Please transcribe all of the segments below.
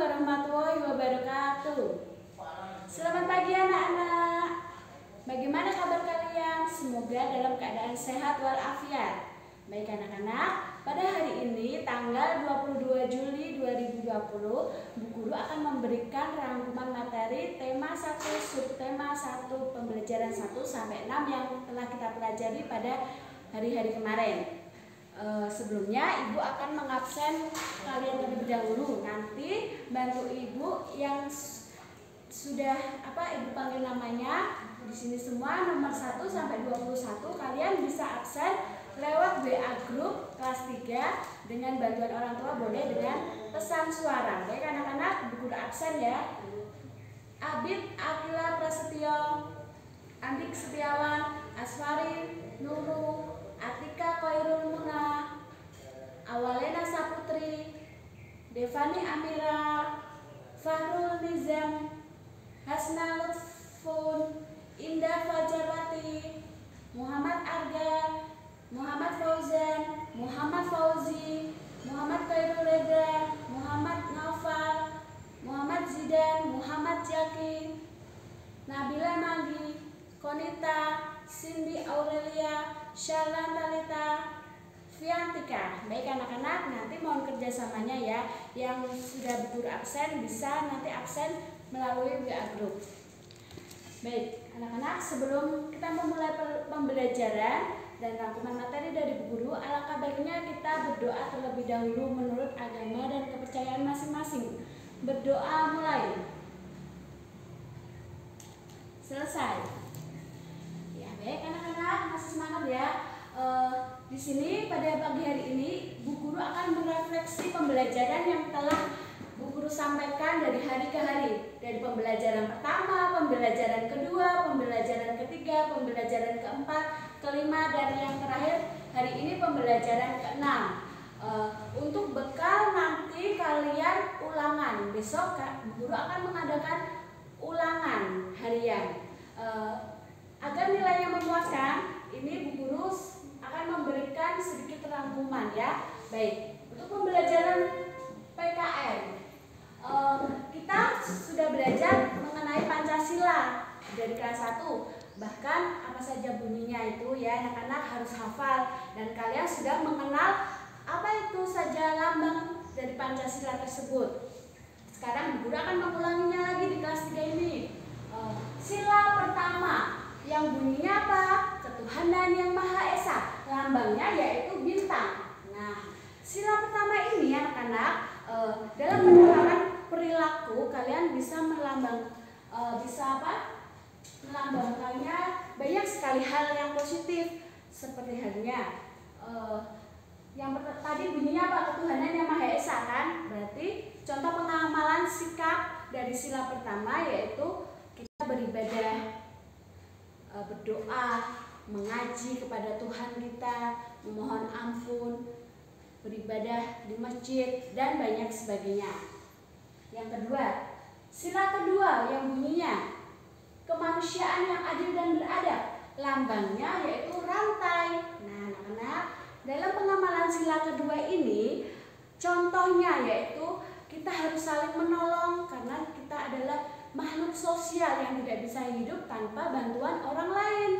warahmatullahi wabarakatuh. Selamat pagi anak-anak. Bagaimana kabar kalian? Semoga dalam keadaan sehat walafiat. Baik anak-anak, pada hari ini tanggal 22 Juli 2020, Bu Guru akan memberikan rangkuman materi tema 1, subtema 1, pembelajaran 1 sampai 6 yang telah kita pelajari pada hari-hari kemarin. Sebelumnya Ibu akan mengabsen kalian terlebih dahulu. Nanti bantu Ibu yang sudah Ibu panggil namanya di sini semua nomor 1 sampai 21 kalian bisa absen lewat WA grup kelas 3 dengan bantuan orang tua, boleh dengan pesan suara. Baik anak-anak, Bu Guru absen ya. Abid Akila Prasetyo, Andik Setiawan, Asfarin Nurul, Atika Khairul Muna, Awalena Saputri, Devani Amira, Fahrul Nizam, Hasna Lutfun, Indah Fajarwati, Muhammad Arga, Muhammad Fauzan, Muhammad Fauzi, Muhammad Khairul Reda, Muhammad Naufal, Muhammad Zidan, Muhammad Jaki, Nabila Magi, Konita, Cindy Aurelia, Syalan Talita, Fiantika. Baik anak-anak, nanti mohon kerjasamanya ya. Yang sudah Bu Guru absen bisa nanti absen melalui WA Group. Baik anak-anak, sebelum kita memulai pembelajaran dan rangkuman materi dari Bu Guru, alangkah baiknya kita berdoa terlebih dahulu menurut agama dan kepercayaan masing-masing. Berdoa mulai. Selesai. Ya, baik anak-anak, masih semangat ya. Di sini pada pagi hari ini Bu Guru akan merefleksi pembelajaran yang telah Bu Guru sampaikan dari hari ke hari. Dari pembelajaran pertama, pembelajaran kedua, pembelajaran ketiga, pembelajaran keempat, kelima, dan yang terakhir hari ini pembelajaran keenam. Untuk bekal nanti kalian ulangan. Besok Bu Guru akan mengadakan ulangan harian. Agar nilainya memuaskan, ini Bu Guru akan memberikan sedikit rangkuman ya. Baik, untuk pembelajaran PKN kita sudah belajar mengenai Pancasila dari kelas 1. Bahkan apa saja bunyinya itu ya anak-anak harus hafal. Dan kalian sudah mengenal apa itu saja lambang dari Pancasila tersebut. Sekarang Bu Guru akan mengulanginya lagi di kelas 3 ini. Sila pertama yang bunyinya apa? Ketuhanan yang Maha Esa. Lambangnya yaitu bintang. Nah, sila pertama ini anak-anak dalam penerbangan perilaku kalian bisa melambangkannya banyak sekali hal yang positif, seperti halnya yang tadi bunyinya apa? Ketuhanan yang Maha Esa kan? Berarti contoh pengamalan sikap dari sila pertama yaitu kita beribadah, berdoa, mengaji kepada Tuhan kita, memohon ampun, beribadah di masjid, dan banyak sebagainya. Yang kedua, sila kedua yang bunyinya kemanusiaan yang adil dan beradab. Lambangnya yaitu rantai. Nah anak-anak, dalam pengamalan sila kedua ini contohnya yaitu kita harus saling menolong karena kita adalah makhluk sosial yang tidak bisa hidup tanpa bantuan orang lain.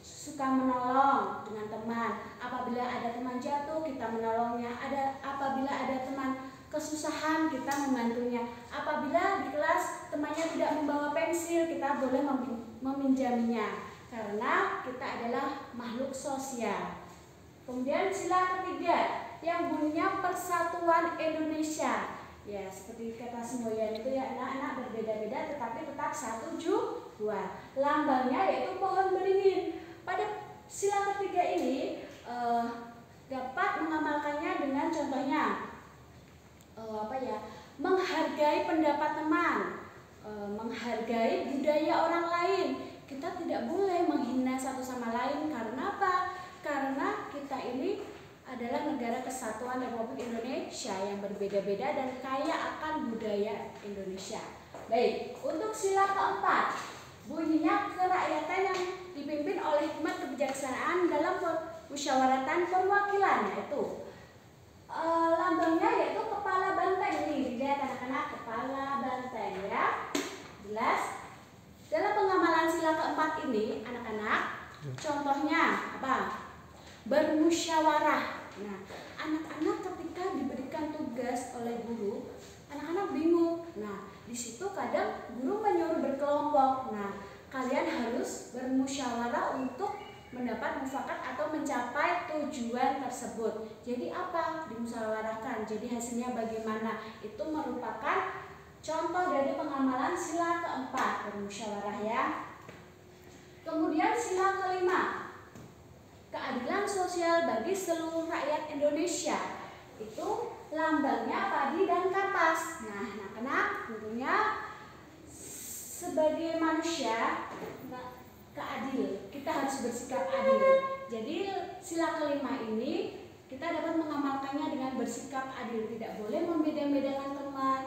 Suka menolong dengan teman. Apabila ada teman jatuh, kita menolongnya. Apabila ada teman kesusahan, kita membantunya. Apabila di kelas temannya tidak membawa pensil, kita boleh meminjaminya. Karena kita adalah makhluk sosial. Kemudian sila ketiga yang bunyinya Persatuan Indonesia. Ya, seperti kata semboyan itu ya anak-anak berbeda-beda tetapi tetap satu jua. Lambangnya yaitu pohon beringin. Pada sila ketiga ini dapat mengamalkannya dengan contohnya menghargai pendapat teman, menghargai budaya orang lain. Kita tidak boleh menghina satu sama lain karena apa? Karena kita ini adalah negara kesatuan Republik Indonesia yang berbeda-beda dan kaya akan budaya Indonesia. Baik, untuk sila keempat bunyinya kerakyatan yang dipimpin oleh hikmat kebijaksanaan dalam musyawaratan perwakilan, yaitu lambangnya yaitu kepala banteng. Nih dilihat anak-anak, Contohnya apa? Bermusyawarah. Nah, anak-anak ketika diberikan tugas oleh guru, anak-anak bingung. Nah, di situ kadang guru menyuruh berkelompok. Nah, kalian harus bermusyawarah untuk mendapat mufakat atau mencapai tujuan tersebut. Jadi apa? Dimusyawarahkan. Jadi hasilnya bagaimana? Itu merupakan contoh dari pengamalan sila keempat, bermusyawarah ya. Kemudian sila kelima, keadilan sosial bagi seluruh rakyat Indonesia. Itu lambangnya padi dan kapas. Nah, anak-anak tentunya sebagai manusia keadil, kita harus bersikap adil. Jadi sila kelima ini kita dapat mengamalkannya dengan bersikap adil. Tidak boleh membeda-bedakan teman.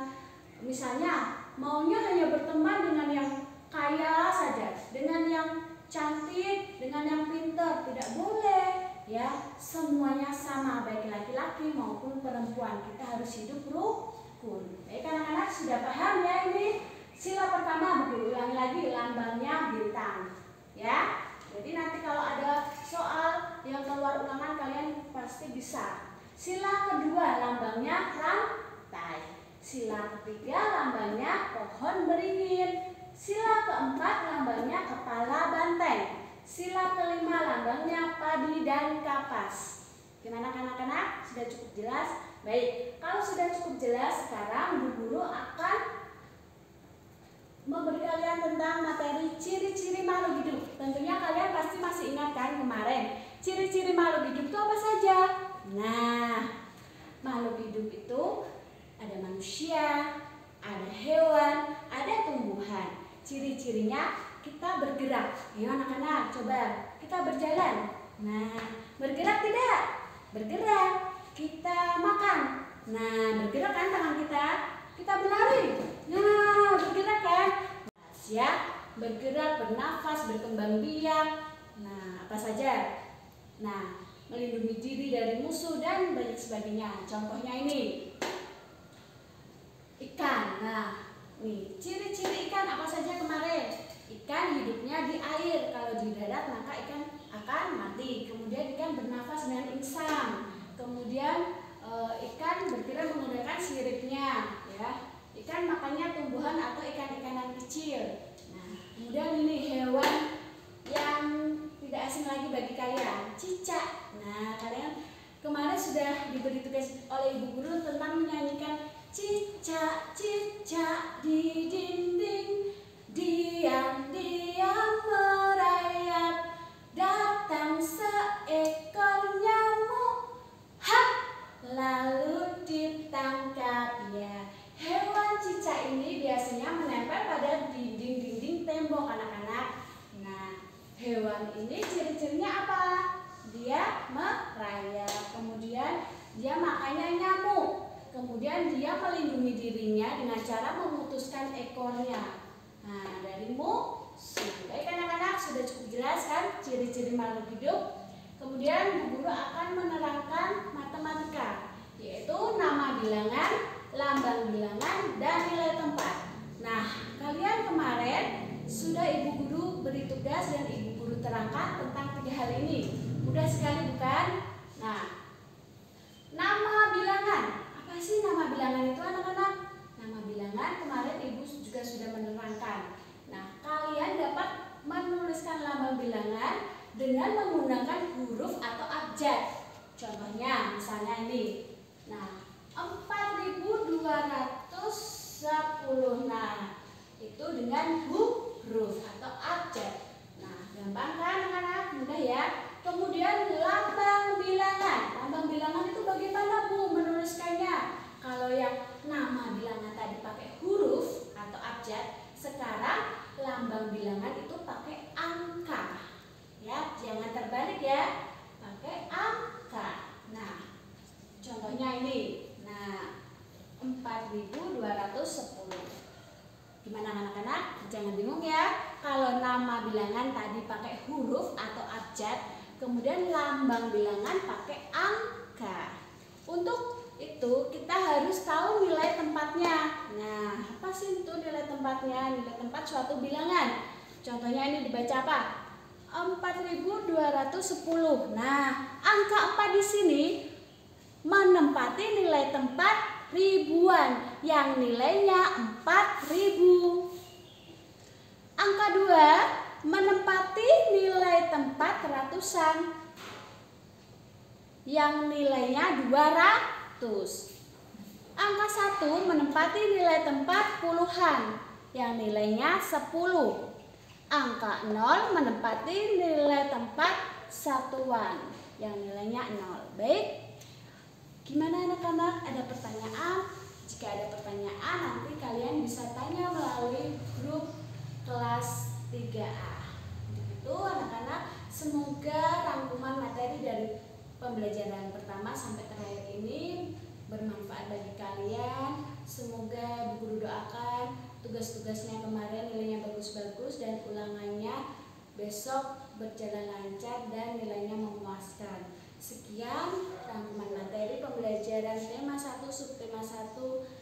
Misalnya maunya hanya berteman dengan yang kaya saja, dengan yang cantik, dengan yang pintar, tidak boleh. Ya, semuanya sama, baik laki-laki maupun perempuan. Kita harus hidup rukun. Baik anak-anak, sudah paham ya ini? Sila pertama, berulang lagi, lambangnya bintang. Ya, jadi nanti kalau ada soal yang keluar ulangan kalian pasti bisa. Sila kedua lambangnya rantai. Sila ketiga lambangnya pohon beringin. Sila keempat lambangnya kepala banteng. Sila kelima lambangnya padi dan kapas. Gimana anak-anak? Sudah cukup jelas? Baik, kalau sudah cukup jelas, sekarang Bu Guru akan memberi kalian tentang materi ciri-ciri makhluk hidup. Tentunya kalian pasti masih ingat kan kemarin ciri-ciri makhluk hidup itu apa saja? Nah, makhluk hidup itu ada manusia, ada hewan, ada tumbuhan. Ciri-cirinya kita bergerak. Ayo anak-anak, coba kita berjalan. Nah, bergerak tidak? Bergerak. Kita makan. Nah, bergerak kan tangan kita? Kita berlari. Nah, bergerak kan? Ya, bergerak, bernafas, berkembang biak. Nah, apa saja? Nah, melindungi diri dari musuh dan banyak sebagainya. Contohnya ini. Ikan. Nah, nih, ciri-ciri ikan apa saja kemarin? Ikan hidupnya di air. Kalau di darat maka ikan akan mati. Kemudian ikan bernafas dengan insang. Kemudian ikan bergerak menggunakan siripnya, ya. Ikan makannya tumbuhan atau ikan-ikanan kecil. Nah, kemudian ini hewan yang tidak asing lagi bagi kalian, cicak. Nah, kalian kemarin sudah diberi tugas oleh Ibu Guru tentang menyanyikan cicak, cicak di dinding, diam-diam merayap, datang seekor nyamuk, hap, lalu ditangkap ya. Hewan cicak ini biasanya menempel pada dinding-dinding tembok anak-anak. Nah, hewan ini ciri-cirinya apa? Dia merayap, kemudian dia makannya nyamuk, kemudian dia melindungi dirinya dengan cara memutuskan ekornya. Nah, dari musuh. Baik anak-anak, sudah cukup jelas kan ciri-ciri makhluk hidup? Kemudian Bu Guru akan menerangkan matematika, yaitu nama bilangan, lambang bilangan, dan nilai tempat. Nah, kalian kemarin sudah Ibu Guru beri tugas dan Ibu Guru terangkan tentang 3 hal ini. Mudah sekali bukan? Nah, nama bilangan. Apa sih nama bilangan itu anak-anak? Nama bilangan kemarin Ibu juga sudah menerangkan. Nah, kalian dapat menuliskan lambang bilangan dengan menggunakan huruf atau abjad. Contohnya misalnya ini. Nah, 4210. Nah, itu dengan huruf atau abjad. Nah, gampang kan anak-anak? Mudah ya. Kemudian lambang bilangan. Lambang bilangan itu bagaimana Bu menuliskannya? Kalau yang nama bilangan tadi pakai huruf atau abjad, sekarang lambang bilangan itu pakai angka. Ya, jangan terbalik ya. Pakai angka. Nah, contohnya ini. Nah, 4210. Gimana anak-anak? Jangan bingung ya. Kalau nama bilangan tadi pakai huruf atau abjad, kemudian lambang bilangan pakai angka. Untuk itu kita harus tahu nilai tempatnya. Nah, apa sih itu nilai tempatnya? Nilai tempat suatu bilangan. Contohnya ini dibaca apa? 4.210. Nah, angka 4 di sini menempati nilai tempat ribuan yang nilainya 4.000. Angka 2 menempati nilai tempat ratusan yang nilainya 200. Angka 1 menempati nilai tempat puluhan yang nilainya 10. Angka 0 menempati nilai tempat satuan yang nilainya 0. Baik, gimana anak-anak? Ada pertanyaan? Jika ada pertanyaan, nanti kalian bisa tanya melalui grup kelas 3A. Untuk itu anak-anak, semoga rangkuman materi dari pembelajaran pertama sampai terakhir ini bermanfaat bagi kalian. Semoga Bu Guru doakan tugas-tugasnya kemarin nilainya bagus-bagus dan ulangannya besok berjalan lancar dan nilainya memuaskan. Sekian rangkuman materi pembelajaran tema 1 subtema 1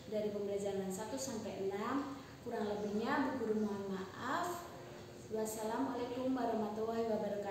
dari pembelajaran 1 sampai 6. Kurang lebihnya Bu Guru mohon maaf. Wassalamualaikum warahmatullahi wabarakatuh.